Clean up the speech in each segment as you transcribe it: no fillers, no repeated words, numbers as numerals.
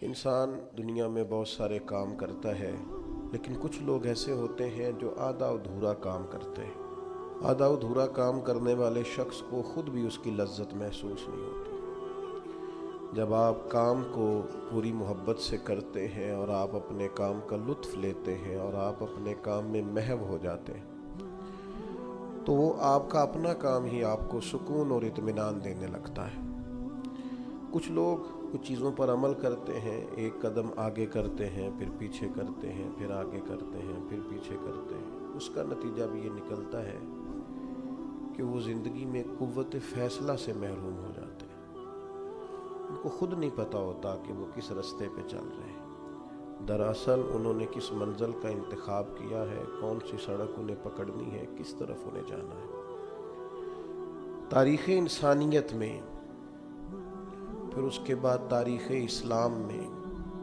انسان دنیا میں بہت سارے کام کرتا ہے، لیکن کچھ لوگ ایسے ہوتے ہیں جو آدھا ادھورا کام کرتے ہیں۔ آدھا ادھورا کام کرنے والے شخص کو خود بھی اس کی لذت محسوس نہیں ہوتی۔ جب آپ کام کو پوری محبت سے کرتے ہیں اور آپ اپنے کام کا لطف لیتے ہیں اور آپ اپنے کام میں محو ہو جاتے ہیں، تو وہ آپ کا اپنا کام ہی آپ کو سکون اور اطمینان دینے لگتا ہے۔ کچھ لوگ کچھ چیزوں پر عمل کرتے ہیں، ایک قدم آگے کرتے ہیں، پھر پیچھے کرتے ہیں، پھر آگے کرتے ہیں، پھر پیچھے کرتے ہیں۔ اس کا نتیجہ بھی یہ نکلتا ہے کہ وہ زندگی میں قوت فیصلہ سے محروم ہو جاتے ہیں۔ ان کو خود نہیں پتہ ہوتا کہ وہ کس راستے پہ چل رہے ہیں۔ دراصل انہوں نے کس منزل کا انتخاب کیا ہے، کون سی سڑک انہیں پکڑنی ہے، کس طرف انہیں جانا ہے۔ تاریخ انسانیت میں، پھر اس کے بعد تاریخ اسلام میں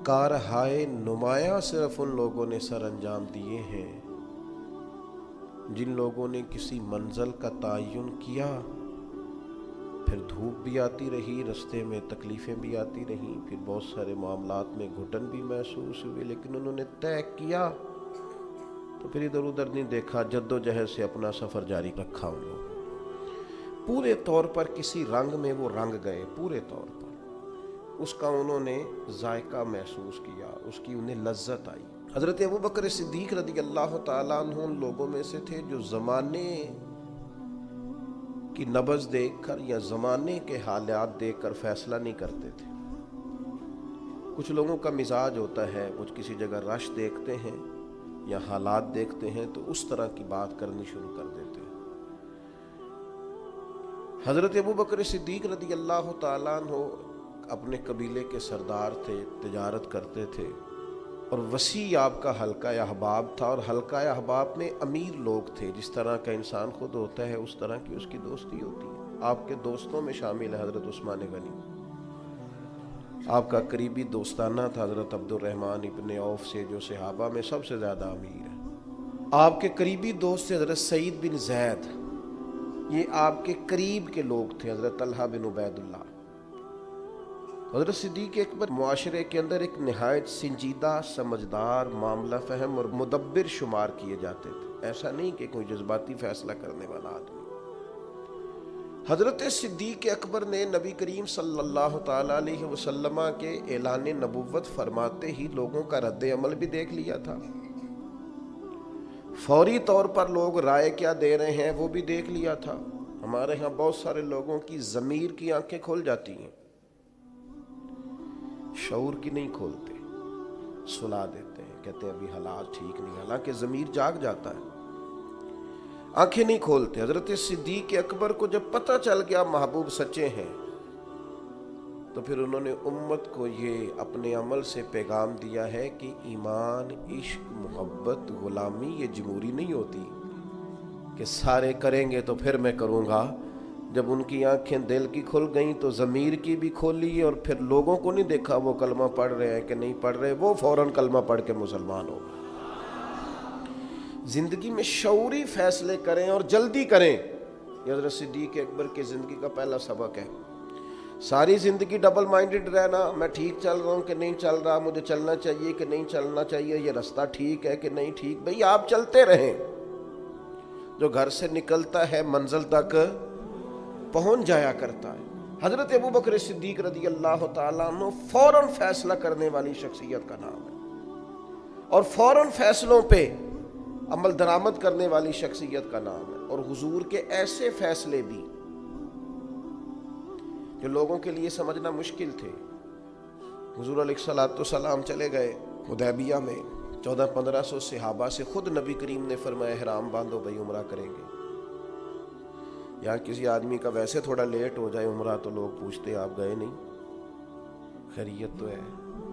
کارہائے نمایاں صرف ان لوگوں نے سر انجام دیے ہیں جن لوگوں نے کسی منزل کا تعین کیا، پھر دھوپ بھی آتی رہی، رستے میں تکلیفیں بھی آتی رہیں، پھر بہت سارے معاملات میں گھٹن بھی محسوس ہوئی، لیکن انہوں نے طے کیا تو پھر ادھر ادھر نہیں دیکھا، جد و جہد سے اپنا سفر جاری رکھا۔ ان لوگوں پورے طور پر کسی رنگ میں وہ رنگ گئے، پورے طور پر اس کا انہوں نے ذائقہ محسوس کیا، اس کی انہیں لذت آئی۔ حضرت ابوبکر صدیق رضی اللہ تعالیٰ عنہ ان لوگوں میں سے تھے جو زمانے کی نبض دیکھ کر یا زمانے کے حالات دیکھ کر فیصلہ نہیں کرتے تھے۔ کچھ لوگوں کا مزاج ہوتا ہے، کچھ کسی جگہ رش دیکھتے ہیں یا حالات دیکھتے ہیں تو اس طرح کی بات کرنی شروع کر دیتے ہیں۔ حضرت ابوبکر صدیق رضی اللہ تعالیٰ عنہ اپنے قبیلے کے سردار تھے، تجارت کرتے تھے، اور وسیع آپ کا حلقہ احباب تھا، اور حلقہ احباب میں امیر لوگ تھے۔ جس طرح کا انسان خود ہوتا ہے اس طرح کی اس کی دوستی ہوتی ہے۔ آپ کے دوستوں میں شامل ہے حضرت عثمان غنی، آپ کا قریبی دوستانہ تھا حضرت عبد الرحمن ابن عوف سے، جو صحابہ میں سب سے زیادہ امیر ہے۔ آپ کے قریبی دوست تھے حضرت سعید بن زید، یہ آپ کے قریب کے لوگ تھے، حضرت طلحہ بن عبید اللہ۔ حضرت صدیق اکبر معاشرے کے اندر ایک نہایت سنجیدہ، سمجھدار، معاملہ فہم اور مدبر شمار کیے جاتے تھے۔ ایسا نہیں کہ کوئی جذباتی فیصلہ کرنے والا آدمی۔ حضرت صدیق اکبر نے نبی کریم صلی اللہ تعالیٰ علیہ وسلم کے اعلان نبوت فرماتے ہی لوگوں کا رد عمل بھی دیکھ لیا تھا۔ فوری طور پر لوگ رائے کیا دے رہے ہیں وہ بھی دیکھ لیا تھا۔ ہمارے ہاں بہت سارے لوگوں کی ضمیر کی آنکھیں کھل جاتی ہیں، شعور کی نہیں کھولتے، سلا دیتے ہیں، کہتے ہیں ابھی حالات ٹھیک نہیں، حالانکہ ضمیر جاگ جاتا ہے، آنکھیں نہیں کھولتے۔ حضرت صدیق اکبر کو جب پتہ چل گیا محبوب سچے ہیں، تو پھر انہوں نے امت کو یہ اپنے عمل سے پیغام دیا ہے کہ ایمان، عشق، محبت، غلامی یہ جمہوری نہیں ہوتی کہ سارے کریں گے تو پھر میں کروں گا۔ جب ان کی آنکھیں دل کی کھل گئیں تو ضمیر کی بھی کھولی، اور پھر لوگوں کو نہیں دیکھا وہ کلمہ پڑھ رہے ہیں کہ نہیں پڑھ رہے، وہ فوراً کلمہ پڑھ کے مسلمان ہو گئے۔ زندگی میں شعوری فیصلے کریں اور جلدی کریں، یہ حضرت صدیق اکبر کی زندگی کا پہلا سبق ہے۔ ساری زندگی ڈبل مائنڈڈ رہنا، میں ٹھیک چل رہا ہوں کہ نہیں چل رہا، مجھے چلنا چاہیے کہ نہیں چلنا چاہیے، یہ راستہ ٹھیک ہے کہ نہیں ٹھیک۔ بھئی آپ چلتے رہیں، جو گھر سے نکلتا ہے منزل تک پہنچ جایا کرتا ہے۔ حضرت ابوبکر صدیق رضی اللہ تعالیٰ عنہ فوراً فیصلہ کرنے والی شخصیت کا نام ہے، اور فوراً فیصلوں پہ عمل درآمد کرنے والی شخصیت کا نام ہے۔ اور حضور کے ایسے فیصلے بھی جو لوگوں کے لیے سمجھنا مشکل تھے۔ حضور علیہ الصلوۃ والسلام چلے گئے حدیبیہ میں، 1400-1500 صحابہ سے خود نبی کریم نے فرمایا احرام باندھو بھائی، عمرہ کریں گے۔ یہاں کسی آدمی کا ویسے تھوڑا لیٹ ہو جائے عمرہ تو لوگ پوچھتے آپ گئے نہیں، خیریت تو ہے؟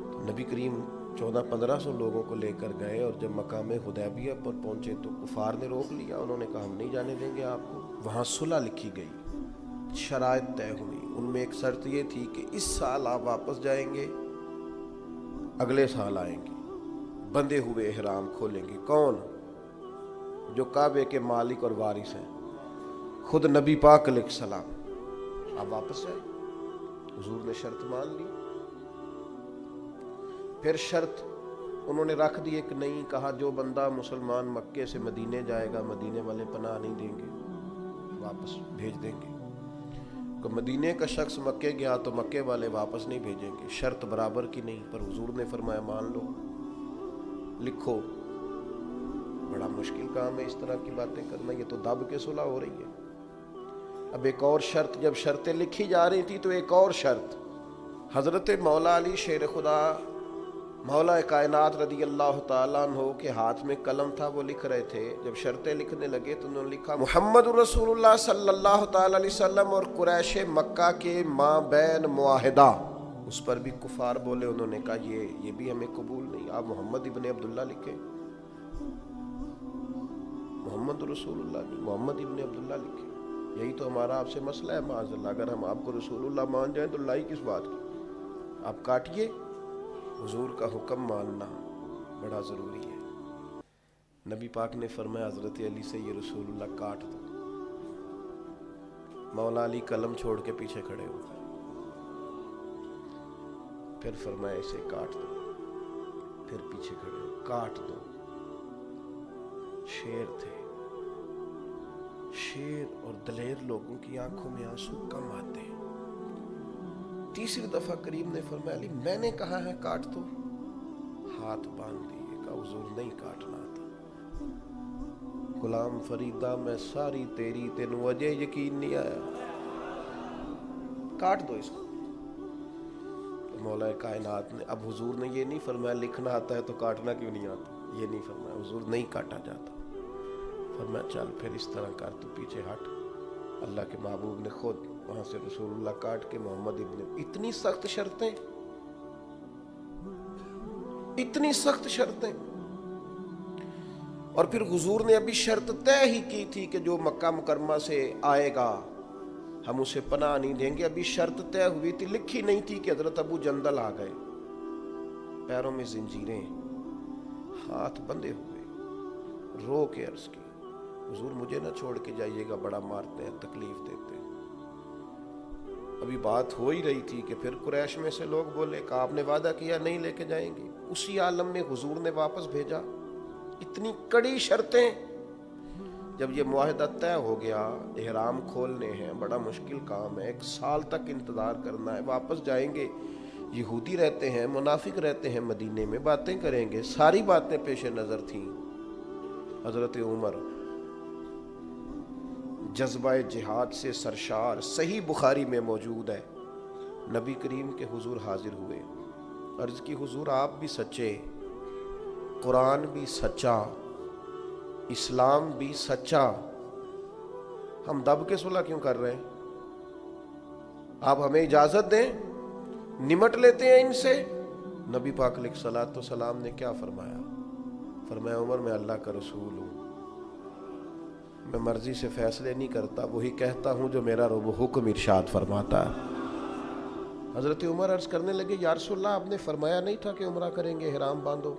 تو نبی کریم 1400-1500 لوگوں کو لے کر گئے، اور جب مقام حدیبیہ پر پہنچے تو کفار نے روک لیا، انہوں نے کہا ہم نہیں جانے دیں گے آپ کو۔ وہاں صلح لکھی گئی، شرائط طے ہوئی، ان میں ایک شرط یہ تھی کہ اس سال آپ واپس جائیں گے، اگلے سال آئیں گے، بندھے ہوئے احرام کھولیں گے۔ کون؟ جو کعبے کے مالک اور وارث ہیں، خود نبی پاک علیہ السلام۔ آپ واپس جائیں۔ حضور نے شرط مان لی۔ پھر شرط انہوں نے رکھ دی ایک نئی، کہا جو بندہ مسلمان مکے سے مدینے جائے گا مدینے والے پناہ نہیں دیں گے، واپس بھیج دیں گے۔ کہ مدینے کا شخص مکے گیا تو مکے والے واپس نہیں بھیجیں گے، شرط برابر کی نہیں، پر حضور نے فرمایا مان لو، لکھو۔ بڑا مشکل کام ہے اس طرح کی باتیں کرنا، یہ تو دب کے صلح ہو رہی ہے۔ اب ایک اور شرط، جب شرطیں لکھی جا رہی تھی تو ایک اور شرط، حضرت مولا علی شیر خدا مولا کائنات رضی اللہ تعالیٰ عنہ کے ہاتھ میں قلم تھا، وہ لکھ رہے تھے۔ جب شرطیں لکھنے لگے تو انہوں نے لکھا محمد رسول اللہ صلی اللہ تعالیٰ علیہ وسلم اور قریش مکہ کے مابین معاہدہ۔ اس پر بھی کفار بولے، انہوں نے کہا یہ بھی ہمیں قبول نہیں، آپ محمد ابن عبداللہ لکھیں، محمد رسول اللہ نہیں، محمد ابن عبداللہ لکھیں، یہی تو ہمارا آپ سے مسئلہ ہے معاذ اللہ، اگر ہم آپ کو رسول اللہ مان جائیں تو لائی کس بات کی، آپ کاٹیے۔ حضور کا حکم ماننا بڑا ضروری ہے۔ نبی پاک نے فرمایا حضرت علی سے یہ رسول اللہ کاٹ دو۔ مولا علی قلم چھوڑ کے پیچھے کھڑے ہو گئے، پھر فرمایا اسے کاٹ دو، پھر پیچھے کھڑے ہو، کاٹ دو۔ شیر تھے، شیر اور دلیر لوگوں کی آنکھوں میں آنسو کم آتے ہیں۔ تیسری دفعہ کریم نے فرمایا علی میں نے کہا ہے کاٹ دو، ہاتھ باندھ دیے، کہا حضور نہیں کاٹنا تھا، غلام فریدہ میں ساری تیری، تینوں وجہ یقین نہیں آیا، کاٹ دو اس کو۔ تو مولا کائنات نے، اب حضور نے یہ نہیں فرمایا لکھنا آتا ہے تو کاٹنا کیوں نہیں آتا، یہ نہیں فرمایا، حضور نہیں کاٹا جاتا، فرمایا چل پھر اس طرح کر، تو پیچھے ہٹ۔ اللہ کے محبوب نے خود وہاں سے رسول اللہ کاٹ کے محمد ابن، اتنی سخت شرطیں، اتنی سخت شرطیں۔ اور پھر حضور نے ابھی شرط طے ہی کی تھی کہ جو مکہ مکرمہ سے آئے گا ہم اسے پناہ نہیں دیں گے، ابھی شرط طے ہوئی تھی، لکھی نہیں تھی کہ حضرت ابو جندل آ گئے، پیروں میں زنجیریں، ہاتھ بندھے ہوئے، رو کے عرض کی حضور مجھے نہ چھوڑ کے جائیے گا، بڑا مارتے ہیں، تکلیف دیتے ہیں۔ ابھی بات ہو ہی رہی تھی کہ پھر قریش میں سے لوگ بولے کہ آپ نے وعدہ کیا نہیں لے کے جائیں گے، اسی عالم میں حضور نے واپس بھیجا۔ اتنی کڑی شرطیں، جب یہ معاہدہ طے ہو گیا، احرام کھولنے ہیں، بڑا مشکل کام ہے، 1 سال تک انتظار کرنا ہے، واپس جائیں گے، یہودی رہتے ہیں، منافق رہتے ہیں مدینے میں، باتیں کریں گے، ساری باتیں پیش نظر تھیں۔ حضرت عمر جذبہ جہاد سے سرشار، صحیح بخاری میں موجود ہے، نبی کریم کے حضور حاضر ہوئے، عرض کی حضور آپ بھی سچے، قرآن بھی سچا، اسلام بھی سچا، ہم دب کے صلح کیوں کر رہے ہیں؟ آپ ہمیں اجازت دیں، نمٹ لیتے ہیں ان سے۔ نبی پاک علیہ الصلوۃ والسلام نے کیا فرمایا؟ فرمایا عمر میں اللہ کا رسول ہوں، میں مرضی سے فیصلے نہیں کرتا، وہی کہتا ہوں جو میرا رب حکم ارشاد فرماتا ہے۔ حضرت عمر عرض کرنے لگے یا رسول اللہ آپ نے فرمایا نہیں تھا کہ عمرہ کریں گے، احرام باندھو؟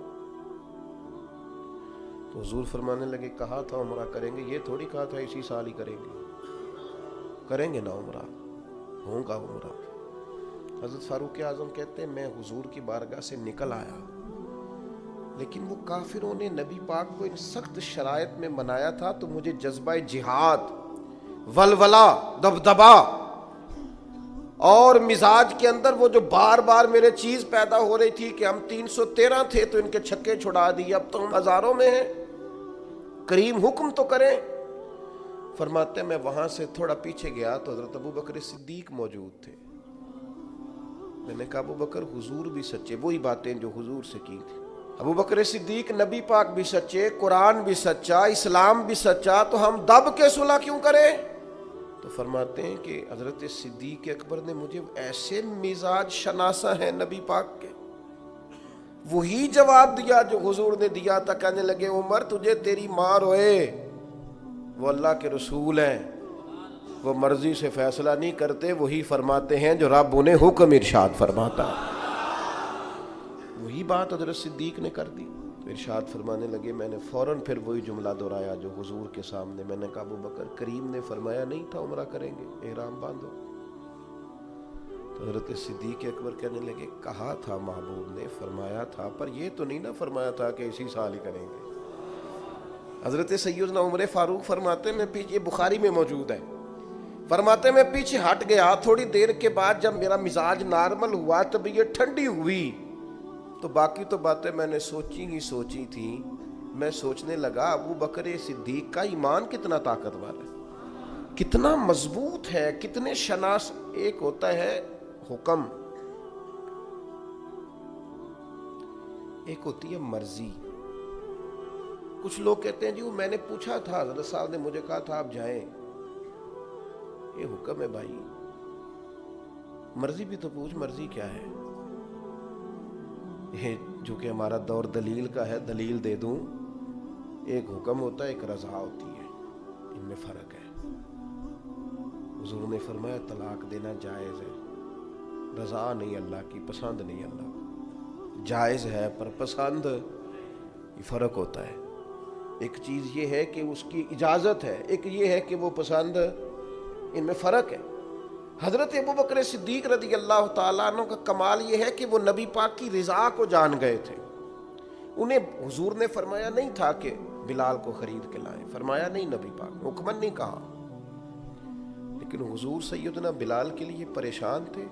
تو حضور فرمانے لگے کہا تھا عمرہ کریں گے، یہ تھوڑی کہا تھا اسی سال ہی کریں گے، کریں گے نا عمرہ، ہوگا عمرہ۔ حضرت فاروق اعظم کہتے ہیں میں حضور کی بارگاہ سے نکل آیا، لیکن وہ کافروں نے نبی پاک کو ان سخت شرائط میں منایا تھا، تو مجھے جذبہ جہاد، ولولہ، دبدبا اور مزاج کے اندر وہ جو بار بار میرے چیز پیدا ہو رہی تھی کہ ہم 313 تھے تو ان کے چھکے چھڑا دیے، اب تو ہم ہزاروں میں ہیں، کریم حکم تو کریں۔ فرماتے ہیں میں وہاں سے تھوڑا پیچھے گیا تو حضرت ابو بکر صدیق موجود تھے، میں نے کہا ابو بکر حضور بھی سچے، وہی باتیں جو حضور سے کی تھی، ابو بکر صدیق نبی پاک بھی سچے، قرآن بھی سچا، اسلام بھی سچا، تو ہم دب کے صلح کیوں کریں؟ تو فرماتے ہیں کہ حضرت صدیق اکبر نے مجھے ایسے مزاج شناسہ ہیں نبی پاک کے، وہی جواب دیا جو حضور نے دیا تھا، کہنے لگے عمر تجھے تیری ماں روئے، وہ اللہ کے رسول ہیں، وہ مرضی سے فیصلہ نہیں کرتے، وہی فرماتے ہیں جو رب انہیں حکم ارشاد فرماتا ہے۔ وہی بات حضرت صدیق نے کر دی، تو ارشاد فرمانے لگے، میں نے فوراً پھر وہی جملہ دہرایا جو حضور کے سامنے، میں نے کہا ابو بکر کریم نے فرمایا نہیں تھا عمرہ کریں گے، احرام باندھو؟ تو حضرت صدیق اکبر کہنے لگے کہا تھا محبوب نے، فرمایا تھا، پر یہ تو نہیں نہ فرمایا تھا کہ اسی سال ہی کریں گے۔ حضرت سیدنا عمر فاروق فرماتے میں پیچھے، بخاری میں موجود ہے، فرماتے میں پیچھے ہٹ گیا، تھوڑی دیر کے بعد جب میرا مزاج نارمل ہوا، طبیعت ٹھنڈی ہوئی، تو باقی تو باتیں میں نے سوچی تھی، میں سوچنے لگا ابو بکر صدیق کا ایمان کتنا طاقتور ہے، کتنا مضبوط ہے، کتنے شناس۔ ایک ہوتا ہے حکم، ایک ہوتی ہے مرضی۔ کچھ لوگ کہتے ہیں جی وہ میں نے پوچھا تھا، حضرت صاحب نے مجھے کہا تھا آپ جائیں، یہ حکم ہے بھائی، مرضی بھی تو پوچھ، مرضی کیا ہے؟ یہ جو کہ ہمارا دور دلیل کا ہے، دلیل دے دوں۔ ایک حکم ہوتا ہے، ایک رضا ہوتی ہے، ان میں فرق ہے۔ حضور نے فرمایا طلاق دینا جائز ہے، رضا نہیں اللہ کی، پسند نہیں اللہ کو، جائز ہے پر پسند، یہ فرق ہوتا ہے۔ ایک چیز یہ ہے کہ اس کی اجازت ہے، ایک یہ ہے کہ وہ پسند، ان میں فرق ہے۔ حضرت ابوبکر صدیق رضی اللہ تعالیٰ عنہ کا کمال یہ ہے کہ وہ نبی پاک کی رضا کو جان گئے تھے۔ انہیں حضور نے فرمایا نہیں تھا کہ بلال کو خرید کے لائیں، فرمایا نہیں، نبی پاک حکمن نہیں کہا، لیکن حضور سیدنا بلال کے لیے پریشان تھے،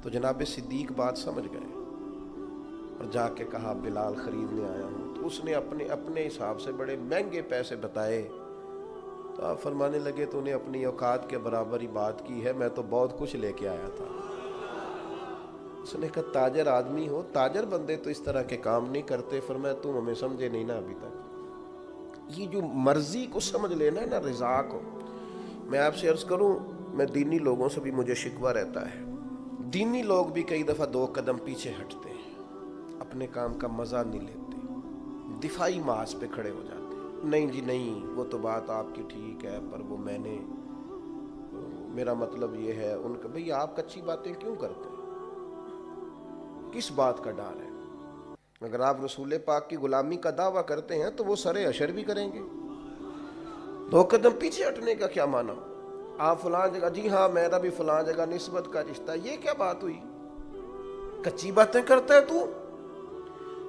تو جناب صدیق بات سمجھ گئے اور جا کے کہا بلال خریدنے آیا ہوں۔ تو اس نے اپنے حساب سے بڑے مہنگے پیسے بتائے، تو آپ فرمانے لگے تو انہیں اپنی اوقات کے برابر ہی بات کی ہے، میں تو بہت کچھ لے کے آیا تھا۔ اس نے کہا تاجر آدمی ہو، تاجر بندے تو اس طرح کے کام نہیں کرتے۔ فرمایا تم ہمیں سمجھے نہیں نا ابھی تک، یہ جو مرضی کو سمجھ لینا ہے نا، رضا کو۔ میں آپ سے عرض کروں، میں دینی لوگوں سے بھی مجھے شکوہ رہتا ہے، دینی لوگ بھی کئی دفعہ 2 قدم پیچھے ہٹتے ہیں، اپنے کام کا مزہ نہیں لیتے، دفاعی محاذ پہ کھڑے ہو جاتے ہیں، نہیں جی نہیں وہ تو بات آپ کی ٹھیک ہے، پر وہ میں نے، میرا مطلب یہ ہے ان کا۔ بھئی آپ کچی باتیں کیوں کرتے ہیں؟ کس بات کا ڈر ہے؟ اگر آپ رسول پاک کی غلامی کا دعویٰ کرتے ہیں تو وہ سرے اشر بھی کریں گے۔ 2 قدم پیچھے ہٹنے کا کیا معنی؟ آپ فلاں جگہ، جی ہاں میرا بھی فلاں جگہ نسبت کا رشتہ، یہ کیا بات ہوئی؟ کچی باتیں کرتا ہے تو؟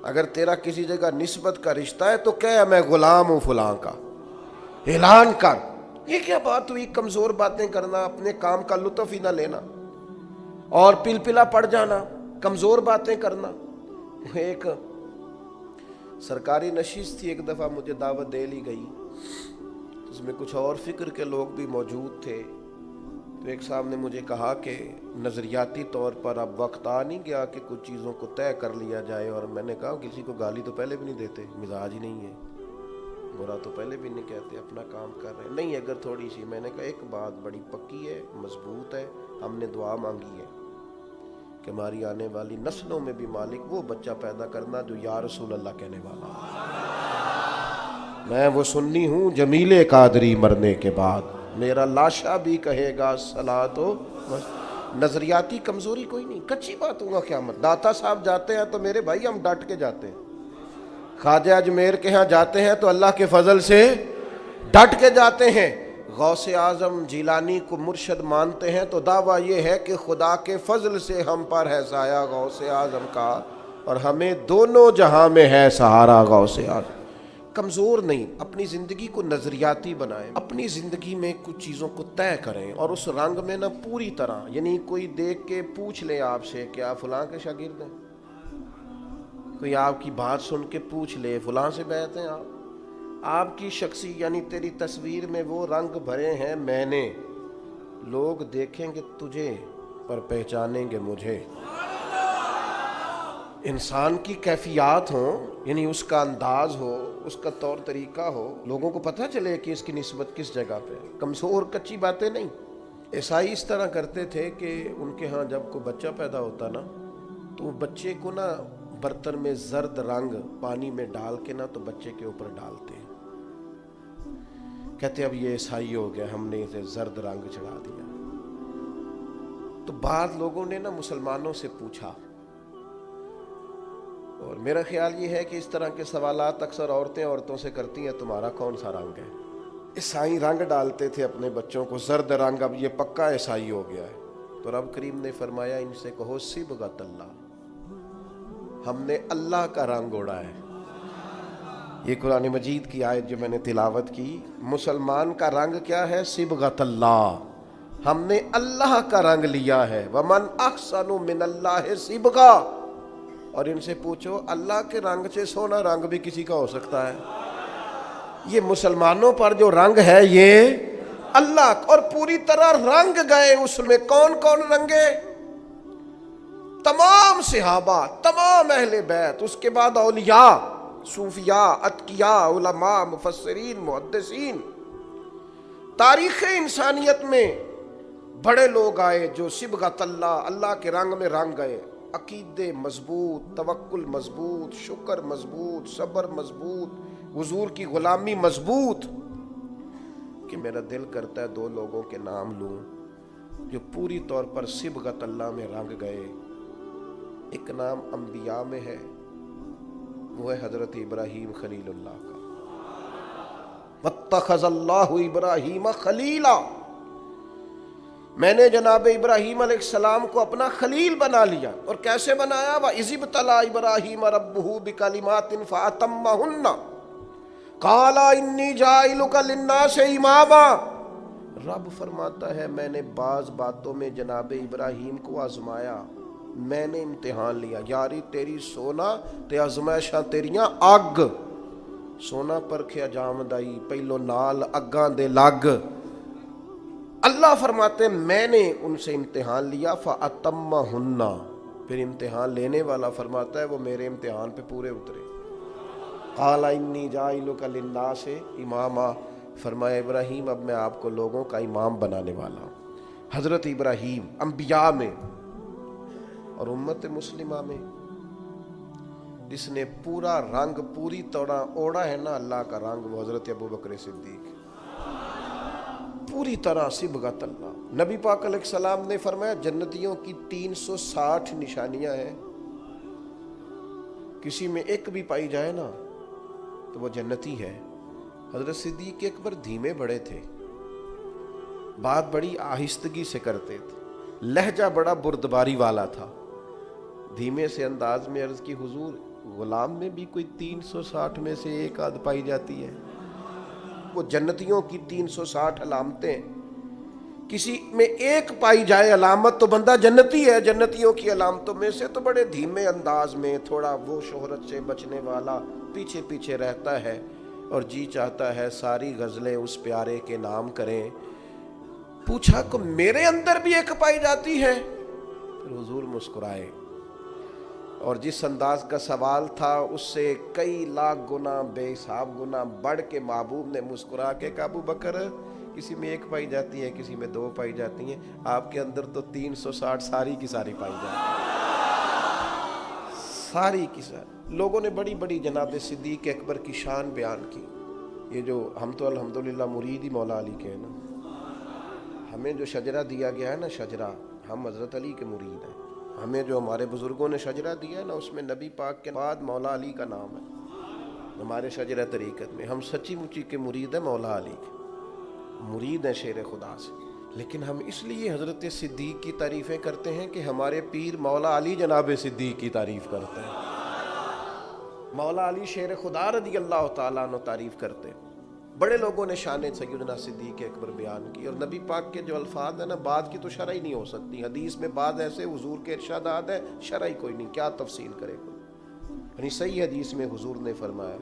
اگر تیرا کسی جگہ نسبت کا رشتہ ہے تو کہہ میں غلام ہوں فلاں کا، اعلان کر۔ یہ کیا بات ہوئی؟ کمزور باتیں کرنا، اپنے کام کا لطف ہی نہ لینا اور پلپلا پڑ جانا، کمزور باتیں کرنا۔ ایک سرکاری نشست تھی، ایک دفعہ مجھے دعوت دے لی گئی، اس میں کچھ اور فکر کے لوگ بھی موجود تھے، تو ایک صاحب نے مجھے کہا کہ نظریاتی طور پر اب وقت آ نہیں گیا کہ کچھ چیزوں کو طے کر لیا جائے، اور میں نے کہا کسی کو گالی تو پہلے بھی نہیں دیتے، مزاج ہی نہیں ہے، برا تو پہلے بھی نہیں کہتے، اپنا کام کر رہے ہیں، نہیں اگر تھوڑی سی۔ میں نے کہا ایک بات بڑی پکی ہے، مضبوط ہے، ہم نے دعا مانگی ہے کہ ہماری آنے والی نسلوں میں بھی مالک وہ بچہ پیدا کرنا جو یا رسول اللہ کہنے والا۔ میں وہ سنی ہوں جمیل قادری مرنے کے بعد، میرا لاشا بھی کہے گا صلاۃ و نظریاتی کمزوری کوئی نہیں، کچی باتوں کا قیامت۔ داتا صاحب جاتے ہیں تو میرے بھائی ہم ڈٹ کے جاتے ہیں، خواجہ اجمیر کے ہاں جاتے ہیں تو اللہ کے فضل سے ڈٹ کے جاتے ہیں، غوث اعظم جیلانی کو مرشد مانتے ہیں تو دعویٰ یہ ہے کہ خدا کے فضل سے ہم پر ہے سایہ غوث اعظم کا، اور ہمیں دونوں جہاں میں ہے سہارا غوث اعظم۔ کمزور نہیں، اپنی زندگی کو نظریاتی بنائیں، اپنی زندگی میں کچھ چیزوں کو طے کریں، اور اس رنگ میں نہ پوری طرح، یعنی کوئی دیکھ کے پوچھ لے آپ سے کہ آپ فلاں کے شاگرد ہیں، کوئی آپ کی بات سن کے پوچھ لے فلاں سے بیعت ہیں آپ کی شخصی، یعنی تیری تصویر میں وہ رنگ بھرے ہیں میں نے، لوگ دیکھیں گے تجھے پر پہچانیں گے مجھے۔ انسان کی کیفیات ہوں، یعنی اس کا انداز ہو، اس کا طور طریقہ ہو، لوگوں کو پتہ چلے کہ اس کی نسبت کس جگہ پہ، کمزور کچی باتیں نہیں۔ عیسائی اس طرح کرتے تھے کہ ان کے ہاں جب کوئی بچہ پیدا ہوتا نا تو بچے کو نا برتن میں زرد رنگ پانی میں ڈال کے نا تو بچے کے اوپر ڈالتے، کہتے اب یہ عیسائی ہو گیا، ہم نے اسے زرد رنگ چڑھا دیا۔ تو بعض لوگوں نے نا مسلمانوں سے پوچھا، اور میرا خیال یہ ہے کہ اس طرح کے سوالات اکثر عورتوں سے کرتی ہیں، تمہارا کون سا رنگ ہے؟ عیسائی رنگ ڈالتے تھے اپنے بچوں کو زرد رنگ، اب یہ پکا عیسائی ہو گیا ہے۔ تو رب کریم نے فرمایا ان سے کہو صبغۃ اللہ، ہم نے اللہ کا رنگ اوڑھا ہے۔ یہ قرآن مجید کی آیت جو میں نے تلاوت کی، مسلمان کا رنگ کیا ہے؟ صبغۃ اللہ، ہم نے اللہ کا رنگ لیا ہے۔ ومن احسن من اللہ صبغہ، اور ان سے پوچھو اللہ کے رنگ سے سونا رنگ بھی کسی کا ہو سکتا ہے؟ یہ مسلمانوں پر جو رنگ ہے یہ اللہ، اور پوری طرح رنگ گئے اس میں۔ کون کون رنگے؟ تمام صحابہ، تمام اہل بیت، اس کے بعد اولیاء، صوفیاء، اتقیاء، علماء، مفسرین، محدثین۔ تاریخ انسانیت میں بڑے لوگ آئے جو صبغۃ اللہ، اللہ کے رنگ میں رنگ گئے۔ عقیدے مضبوط، توکل مضبوط، شکر مضبوط، صبر مضبوط، حضور کی غلامی مضبوط۔ کہ میرا دل کرتا ہے دو لوگوں کے نام لوں جو پوری طور پر صبغۃ اللہ میں رنگ گئے۔ ایک نام انبیاء میں ہے، وہ ہے حضرت ابراہیم خلیل اللہ کا۔ واتخذ اللہ ابراہیم خلیلا، میں نے جناب ابراہیم علیہ السلام کو اپنا خلیل بنا لیا۔ اور کیسے بنایا؟ وَإِذِ ابْتَلَىٰ إِبْرَاهِيمَ رَبُّهُ بِكَلِمَاتٍ فَأَتَمَّهُنَّ قَالَ إِنِّي جَاعِلُكَ لِلنَّاسِ إِمَامًا۔ رب فرماتا ہے میں نے بعض باتوں میں جناب ابراہیم کو آزمایا، میں نے امتحان لیا۔ یاری تیری سونا تے آزمائشاں تیریاں اگ، سونا پرکھیا جامدائی پہلو نال اگاں دے لگ۔ اللہ فرماتے ہیں میں نے ان سے امتحان لیا، فَأَتَمَّهُنَّ، پھر امتحان لینے والا فرماتا ہے وہ میرے امتحان پہ پورے اترے۔ قَالَ إِنِّي جَاعِلُكَ لِلنَّاسِ إِمَامًا، فرمایا ابراہیم اب میں آپ کو لوگوں کا امام بنانے والا ہوں۔ حضرت ابراہیم انبیاء میں اور امت مسلمہ میں جس نے پورا رنگ پوری طرح اوڑھا ہے نا اللہ کا رنگ، وہ حضرت ابوبکر صدیق، پوری طرح صبغۃ اللہ۔ نبی پاک علیہ السلام نے فرمایا جنتیوں کی 360 نشانیاں ہیں، کسی میں ایک بھی پائی جائے نا تو وہ جنتی ہے۔ حضرت صدیق اکبر دھیمے بڑے تھے، بات بڑی آہستگی سے کرتے تھے، لہجہ بڑا بردباری والا تھا۔ دھیمے سے انداز میں عرض کی حضور غلام میں بھی کوئی 360 میں سے ایک آدھ پائی جاتی ہے؟ وہ جنتیوں کی 360 علامتیں، کسی میں ایک پائی جائے علامت تو بندہ جنتی ہے۔ جنتیوں کی علامتوں میں سے تو بڑے دھیمے انداز میں، تھوڑا وہ شہرت سے بچنے والا، پیچھے پیچھے رہتا ہے اور جی چاہتا ہے ساری غزلیں اس پیارے کے نام کریں۔ پوچھا کہ میرے اندر بھی ایک پائی جاتی ہے؟ پھر حضور مسکرائے، اور جس انداز کا سوال تھا اس سے کئی لاکھ گنا بے حساب گنا بڑھ کے محبوب نے مسکرا کے کہا ابو بکر کسی میں ایک پائی جاتی ہے، کسی میں 2 پائی جاتی ہیں، آپ کے اندر تو 360 ساری کی ساری پائی جاتی ہے، ساری کی ساری۔ لوگوں نے بڑی بڑی جناب صدیق اکبر کی شان بیان کی۔ یہ جو ہم تو الحمدللہ مرید ہی مولا علی کے ہیں نا، ہمیں جو شجرہ دیا گیا ہے نا، شجرہ، ہم حضرت علی کے مرید ہیں۔ ہمیں جو ہمارے بزرگوں نے شجرہ دیا ہے نا، اس میں نبی پاک کے بعد مولا علی کا نام ہے۔ ہمارے شجرہ طریقت میں ہم سچی مچی کے مرید ہیں، مولا علی کے مرید ہیں شیر خدا سے۔ لیکن ہم اس لیے حضرت صدیق کی تعریفیں کرتے ہیں کہ ہمارے پیر مولا علی جناب صدیق کی تعریف کرتے ہیں، مولا علی شیر خدا رضی اللہ تعالیٰ عنہ تعریف کرتے ہیں۔ بڑے لوگوں نے شان سیدنا صدیق اکبر بیان کی، اور نبی پاک کے جو الفاظ ہیں نا، بعد کی تو شرح ہی نہیں ہو سکتی۔ حدیث میں بعض ایسے حضور کے ارشادات ہیں شرح ہی کوئی نہیں، کیا تفصیل کرے کوئی۔ یعنی صحیح حدیث میں حضور نے فرمایا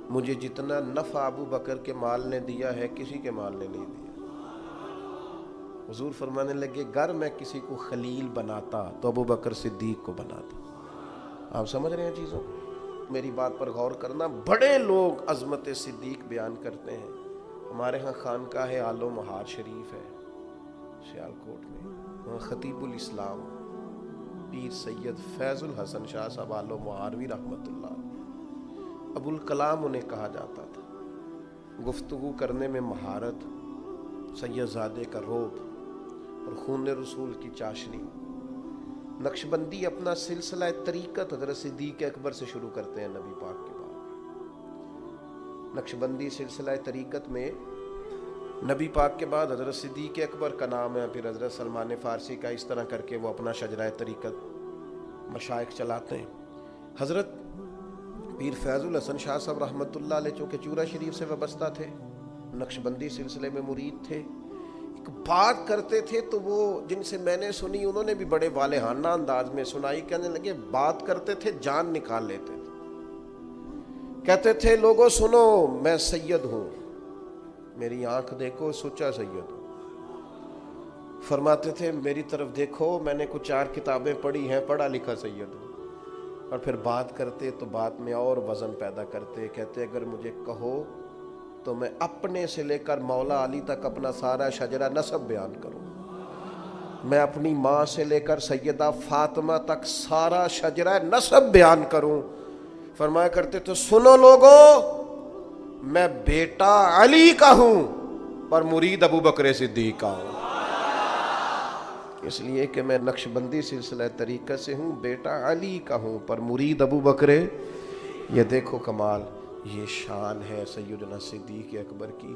مجھے جتنا نفع ابو بکر کے مال نے دیا ہے کسی کے مال نے نہیں دیا۔ حضور فرمانے لگے گر میں کسی کو خلیل بناتا تو ابو بکر صدیق کو بناتا۔ آپ سمجھ رہے ہیں چیزوں کو؟ میری بات پر غور کرنا۔ بڑے لوگ عظمت صدیق بیان کرتے ہیں۔ ہمارے ہاں خانقاہ آل و مہار شریف ہے سیالکوٹ میں، وہاں خطیب الاسلام پیر سید فیض الحسن شاہ صاحب آل و مہاروی رحمت اللہ، ابو الکلام انہیں کہا جاتا تھا۔ گفتگو کرنے میں مہارت، سید زادے کا روب اور خون رسول کی چاشنی۔ نقشبندی اپنا سلسلہ طریقت حضرت صدیق اکبر سے شروع کرتے ہیں نبی پاک کے بعد۔ نقشبندی سلسلہ طریقت میں نبی پاک کے بعد حضرت صدیق اکبر کا نام ہے، پھر حضرت سلمان فارسی کا، اس طرح کر کے وہ اپنا شجرہ طریقت مشائخ چلاتے ہیں۔ حضرت پیر فیض الحسن شاہ صاحب رحمۃ اللہ علیہ چونکہ چورا شریف سے وابستہ تھے، نقشبندی سلسلے میں مرید تھے، ایک بات کرتے تھے تو وہ جن سے میں نے سنی انہوں نے بھی بڑے والہانہ انداز میں سنائی، کہنے لگے بات کرتے تھے جان نکال لیتے تھے، کہتے تھے لوگوں سنو میں سید ہوں، میری آنکھ دیکھو سچا سید ہوں، فرماتے تھے میری طرف دیکھو میں نے کچھ 4 کتابیں پڑھی ہیں، پڑھا لکھا سید ہوں، اور پھر بات کرتے تو بات میں اور وزن پیدا کرتے، کہتے اگر مجھے کہو تو میں اپنے سے لے کر مولا علی تک اپنا سارا شجرہ نسب بیان کروں، میں اپنی ماں سے لے کر سیدہ فاطمہ تک سارا شجرہ نسب بیان کروں۔ فرمایا کرتے تو سنو لوگوں، میں بیٹا علی کا ہوں پر مرید ابو بکر صدیق کا ہوں، اس لیے کہ میں نقشبندی سلسلہ طریقت سے ہوں، بیٹا علی کا ہوں پر مرید ابو بکر۔ یہ دیکھو کمال، یہ شان ہے سیدنا صدیق اکبر کی،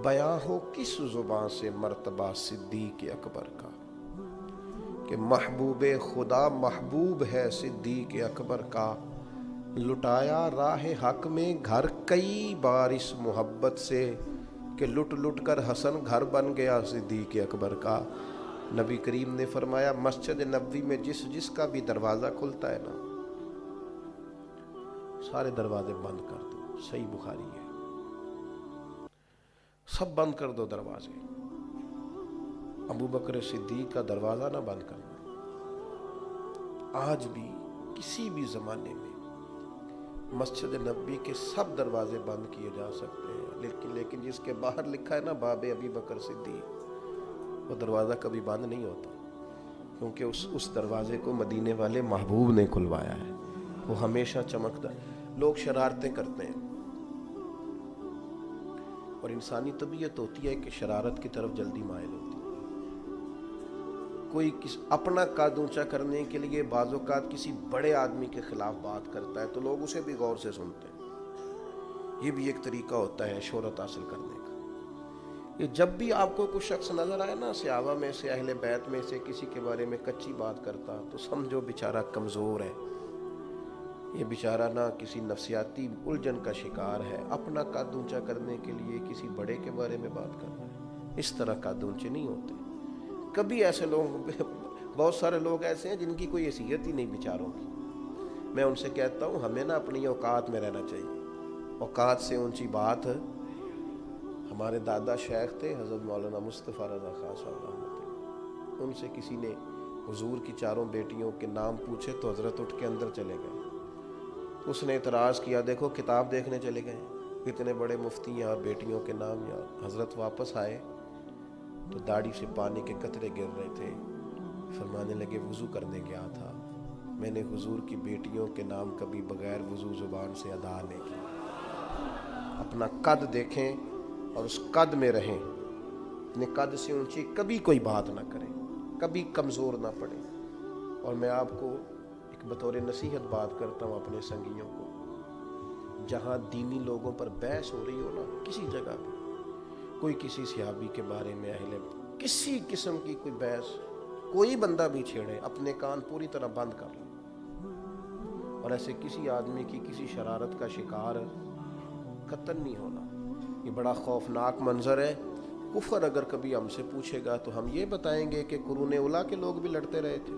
بیاں ہو کس زبان سے مرتبہ صدیق اکبر کا، کہ محبوب خدا محبوب ہے صدیق اکبر کا، لٹایا راہ حق میں گھر کئی بار اس محبت سے، کہ لٹ لٹ کر حسن گھر بن گیا صدیق اکبر کا۔ نبی کریم نے فرمایا مسجد نبوی میں جس کا بھی دروازہ کھلتا ہے نا، سارے دروازے بند کر دو، صحیح بخاری ہے، سب بند کر دو دروازے، ابو بکر صدیق کا دروازہ نہ بند کرنا۔ آج بھی کسی بھی زمانے میں مسجد نبوی کے سب دروازے بند کیے جا سکتے ہیں، لیکن جس کے باہر لکھا ہے نا باب ابی بکر صدیق، وہ دروازہ کبھی بند نہیں ہوتا، کیونکہ اس دروازے کو مدینے والے محبوب نے کھلوایا ہے، وہ ہمیشہ چمکتا ہے۔ لوگ شرارتیں کرتے ہیں، اور انسانی طبیعت ہوتی ہے کہ شرارت کی طرف جلدی مائل ہوتی ہے۔ کوئی اپنا قد اونچا کرنے کے لیے بعض اوقات کسی بڑے آدمی کے خلاف بات کرتا ہے تو لوگ اسے بھی غور سے سنتے ہیں، یہ بھی ایک طریقہ ہوتا ہے شہرت حاصل کرنے کا۔ یہ جب بھی آپ کو کوئی شخص نظر آئے نا صحابہ میں سے، اہل بیت میں سے کسی کے بارے میں کچی بات کرتا، تو سمجھو بیچارہ کمزور ہے، یہ بیچارہ نہ کسی نفسیاتی الجھن کا شکار ہے، اپنا قد اونچا کرنے کے لیے کسی بڑے کے بارے میں بات کر رہا ہے۔ اس طرح قد اونچے نہیں ہوتے۔ کبھی ایسے لوگ، بہت سارے لوگ ایسے ہیں جن کی کوئی حیثیت ہی نہیں بیچاروں کی، میں ان سے کہتا ہوں ہمیں نا اپنی اوقات میں رہنا چاہیے، اوقات سے اونچی بات۔ ہمارے دادا شیخ تھے حضرت مولانا مصطفیٰ رضا خان صاحب رحمۃ اللہ، ان سے کسی نے حضور کی 4 بیٹیوں کے نام پوچھے تو حضرت اٹھ کے اندر چلے گئے۔ اس نے اعتراض کیا دیکھو کتاب دیکھنے چلے گئے، اتنے بڑے مفتی ہیں اور بیٹیوں کے نام یاد۔ حضرت واپس آئے تو داڑھی سے پانی کے قطرے گر رہے تھے، فرمانے لگے وضو کرنے گیا تھا، میں نے حضور کی بیٹیوں کے نام کبھی بغیر وضو زبان سے ادا نہیں کی۔ اپنا قد دیکھیں اور اس قد میں رہیں، اپنے قد سے اونچی کبھی کوئی بات نہ کریں، کبھی کمزور نہ پڑیں۔ اور میں آپ کو ایک بطور نصیحت بات کرتا ہوں اپنے سنگیوں کو، جہاں دینی لوگوں پر بحث ہو رہی ہو نا، کسی جگہ پہ کوئی کسی صحابی کے بارے میں کسی قسم کی کوئی بحث کوئی بندہ بھی چھیڑے، اپنے کان پوری طرح بند کر لو، اور ایسے کسی آدمی کی کسی شرارت کا شکار قطعاً نہیں ہونا۔ یہ بڑا خوفناک منظر ہے۔ کفر اگر کبھی ہم سے پوچھے گا تو ہم یہ بتائیں گے کہ قرون اولیٰ کے لوگ بھی لڑتے رہے تھے،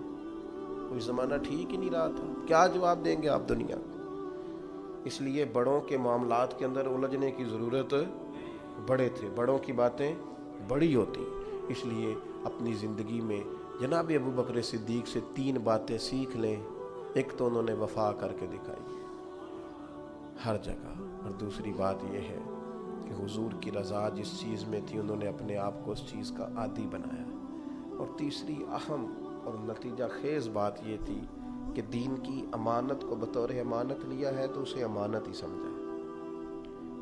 کوئی زمانہ ٹھیک ہی نہیں رہا تھا، کیا جواب دیں گے آپ دنیا کو؟ اس لیے بڑوں کے معاملات کے اندر الجھنے کی ضرورت، بڑے تھے، بڑوں کی باتیں بڑی ہوتی، اس لیے اپنی زندگی میں جناب ابو بکر صدیق سے 3 باتیں سیکھ لیں۔ ایک تو انہوں نے وفا کر کے دکھائی ہر جگہ، اور دوسری بات یہ ہے کہ حضور کی رضا جس چیز میں تھی انہوں نے اپنے آپ کو اس چیز کا عادی بنایا، اور تیسری اہم اور نتیجہ خیز بات یہ تھی کہ دین کی امانت کو بطور امانت لیا ہے تو اسے امانت ہی سمجھا ہے۔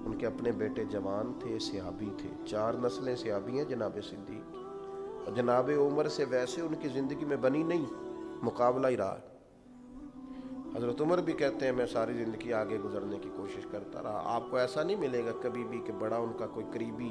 ان کے اپنے بیٹے جوان تھے، صحابی تھے، 4 نسلیں صحابی ہیں جناب صدیق کی، اور جناب عمر سے ویسے ان کی زندگی میں بنی نہیں، مقابلہ ہی رہا۔ حضرت عمر بھی کہتے ہیں میں ساری زندگی آگے گزرنے کی کوشش کرتا رہا، آپ کو ایسا نہیں ملے گا کبھی بھی کہ بڑا ان کا کوئی قریبی